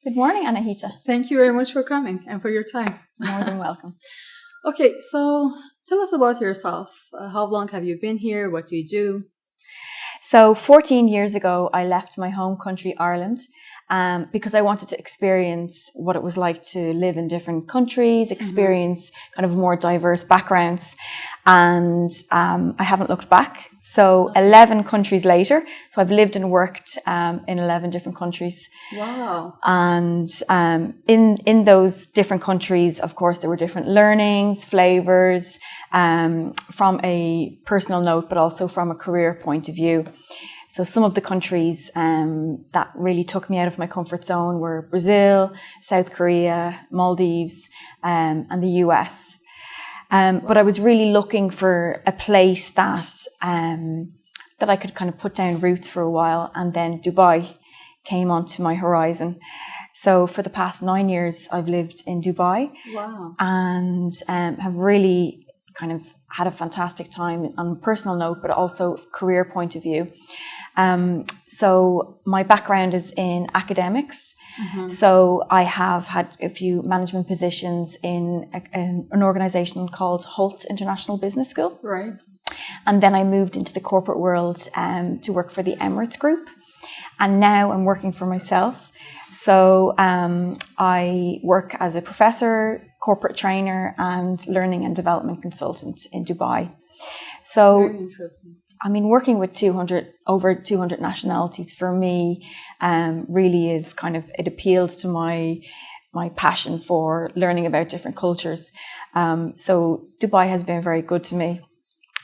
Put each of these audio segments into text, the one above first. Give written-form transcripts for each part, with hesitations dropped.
Good morning, Anahita. Thank you very much for coming and for your time. More than welcome. Okay, so tell us about yourself. How long have you been here? What do you do? So 14 years ago, I left my home country, Ireland, because I wanted to experience what it was like to live in different countries, experience kind of more diverse backgrounds. And I haven't looked back. So 11 countries later, so I've lived and worked in 11 different countries. Wow. And in those different countries, of course, there were different learnings, flavors, from a personal note, but also from a career point of view. So some of the countries that really took me out of my comfort zone were Brazil, South Korea, Maldives, and the US. But I was really looking for a place that I could kind of put down roots for a while, and then Dubai came onto my horizon. So for the past 9 years, I've lived in Dubai. Wow. And have really kind of had a fantastic time on a personal note, but also career point of view. So my background is in academics. So I have had a few management positions in an organization called Holt International Business School. Right. And then I moved into the corporate world to work for the Emirates Group. And now I'm working for myself. So I work as a professor, corporate trainer, and learning and development consultant in Dubai. So, very interesting. I mean, working with over 200 nationalities for me really is kind of, it appeals to my passion for learning about different cultures. So Dubai has been very good to me.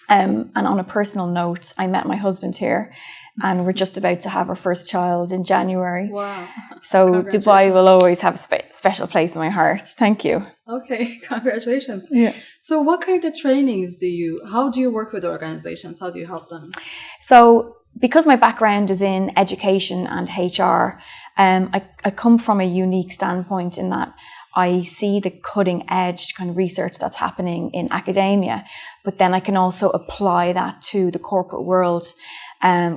And on a personal note, I met my husband here, and we're just about to have our first child in January. Wow. So Dubai will always have a special place in my heart. Thank you. Okay, congratulations. Yeah. So what kind of trainings how do you work with organizations? How do you help them? So because my background is in education and HR, I come from a unique standpoint in that I see the cutting edge kind of research that's happening in academia, but then I can also apply that to the corporate world,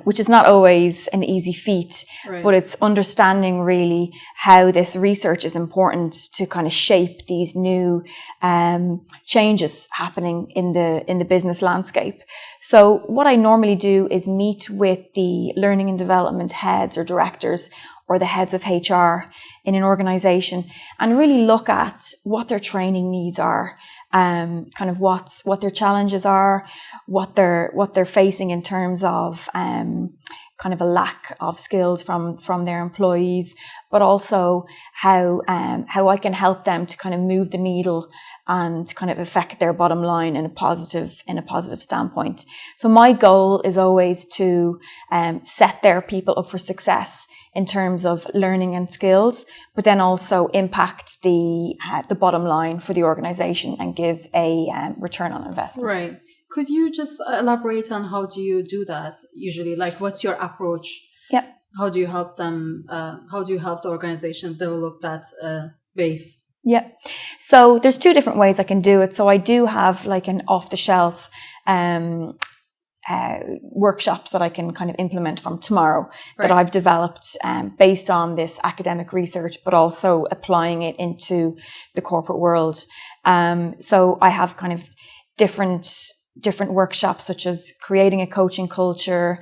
which is not always an easy feat, right. But it's understanding really how this research is important to kind of shape these new changes happening in the business landscape. So what I normally do is meet with the learning and development heads or directors or the heads of HR in an organization and really look at what their training needs are, kind of what their challenges are, what they're facing in terms of kind of a lack of skills from their employees, but also how I can help them to kind of move the needle and kind of affect their bottom line in a positive standpoint. So my goal is always to set their people up for success in terms of learning and skills, but then also impact the bottom line for the organization and give a return on investment. Right. Could you just elaborate on how do you do that usually? Like, what's your approach? Yep. How do you help them? How do you help the organization develop that base? Yeah. So there's two different ways I can do it. So I do have like an off-the-shelf workshops that I can kind of implement from tomorrow, right, that I've developed based on this academic research, but also applying it into the corporate world. So I have kind of different workshops, such as creating a coaching culture,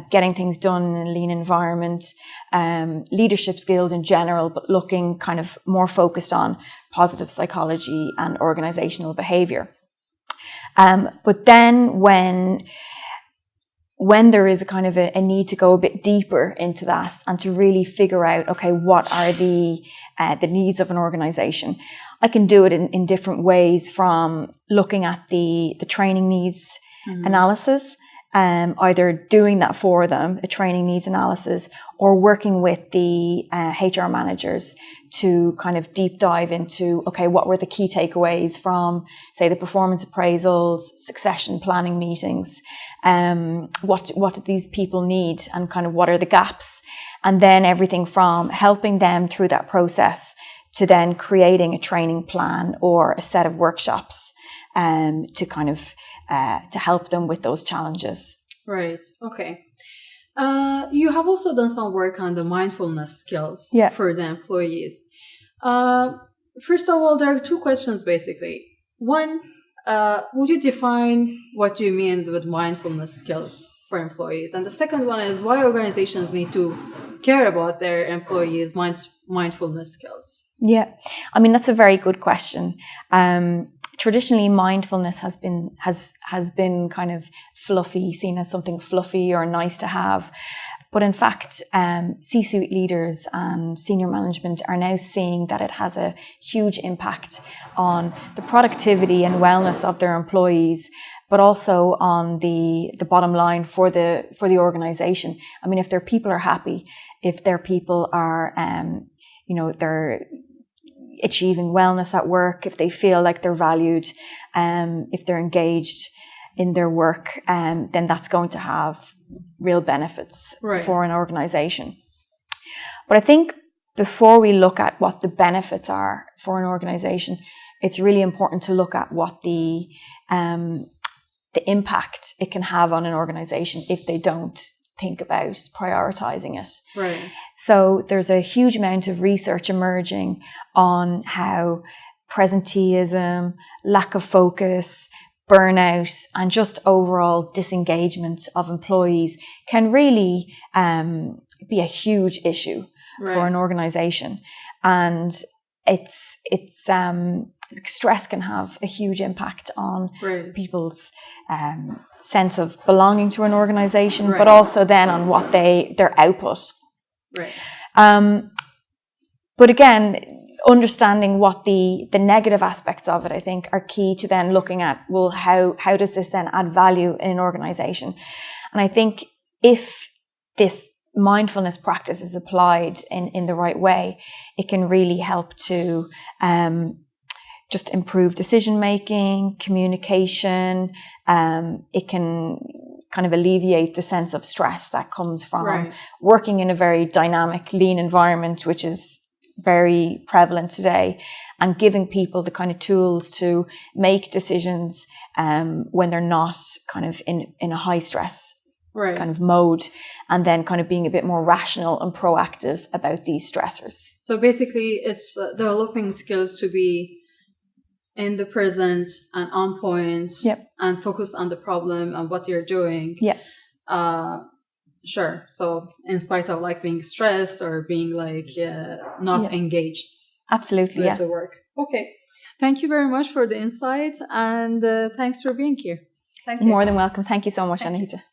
getting things done in a lean environment, leadership skills in general, but looking kind of more focused on positive psychology and organizational behavior. But then when there is a kind of a need to go a bit deeper into that and to really figure out, okay, what are the needs of an organization, I can do it in different ways, from looking at the training needs analysis, either doing that for them, a training needs analysis, or working with the HR managers to kind of deep dive into, okay, what were the key takeaways from, say, the performance appraisals, succession planning meetings, what did these people need, and kind of what are the gaps, and then everything from helping them through that process to then creating a training plan or a set of workshops to kind of to help them with those challenges. Right. Okay. You have also done some work on the mindfulness skills Yeah. for the employees. First of all, there are two questions basically. One, would you define what you mean with mindfulness skills for employees? And the second one is why organizations need to care about their employees' mindfulness skills. Yeah, I mean that's a very good question. Traditionally, mindfulness has been kind of fluffy, seen as something fluffy or nice to have. But in fact, C-suite leaders and senior management are now seeing that it has a huge impact on the productivity and wellness of their employees, but also on the bottom line for the organization. I mean, if their people are happy, if their people are, they're achieving wellness at work, if they feel like they're valued, if they're engaged in their work, then that's going to have real benefits for an organization. But I think before we look at what the benefits are for an organization, it's really important to look at what the impact it can have on an organization if they don't think about prioritizing it. Right. So there's a huge amount of research emerging on how presenteeism, lack of focus, burnout, and just overall disengagement of employees can really be a huge issue for an organization. And stress can have a huge impact on people's sense of belonging to an organization, but also then on what their output. Right. But again, understanding what the negative aspects of it, I think, are key to then looking at, well, how does this then add value in an organization? And I think if this mindfulness practice is applied in the right way, it can really help to just improve decision making, communication. It can kind of alleviate the sense of stress that comes from working in a very dynamic, lean environment, which is very prevalent today, and giving people the kind of tools to make decisions when they're not kind of in a high stress kind of mode, and then kind of being a bit more rational and proactive about these stressors. So basically it's developing skills to be in the present and on point and focused on the problem and what you're doing. Sure. So in spite of like being stressed or being like not engaged. Absolutely. With the work. Okay. Thank you very much for the insight, and thanks for being here. Thank you. More than welcome. Thank you so much, Anita.